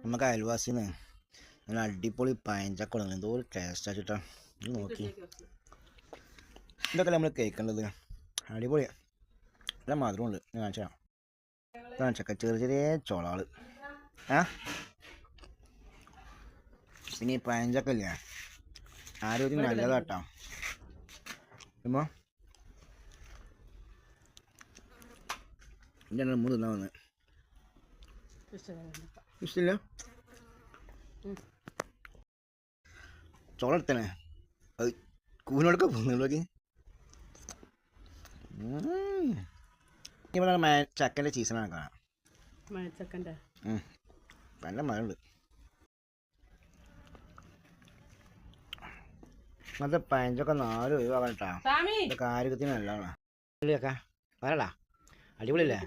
നമുക്ക് അയൽവാസിന്ന് നല്ല അടിപൊളി പഴഞ്ചക്ക കൊടുക്കുന്നത് എന്തോ ഒരു ടേസ്റ്റ് ആച്ചിട്ടാ നോക്കി ഇതൊക്കെ നമ്മൾ കഴിക്കേണ്ടത് അടിപൊളി നല്ല മധുരമുണ്ട് ഞാൻ കാണിച്ചാൽ ചെറിയ ചെറിയ ചോളാള് പിന്നെ ഈ പഴഞ്ചക്ക ഇല്ലേ ആരോഗ്യം നല്ലതാട്ടോ ഇമ്മ എൻ്റെ മൂന്ന് തിന്നാ വന്ന് ഇഷ്ടമില്ല ചോളം എടുത്തന്നെ അത് കൂനോടൊക്കെ പോകുന്നുള്ളൂ ഇവിടെ ചക്കൻ്റെ സീസണാണ് കാണാം നല്ല മഴയുണ്ട് അങ്ങനത്തെ പഴഞ്ചൊക്കെ 4 ഒഴിവാക്കണം കേട്ടോ ഇതൊക്കെ ആരോഗ്യത്തിന് നല്ലതാണ് പറയടാ അടിപൊളിയല്ലേ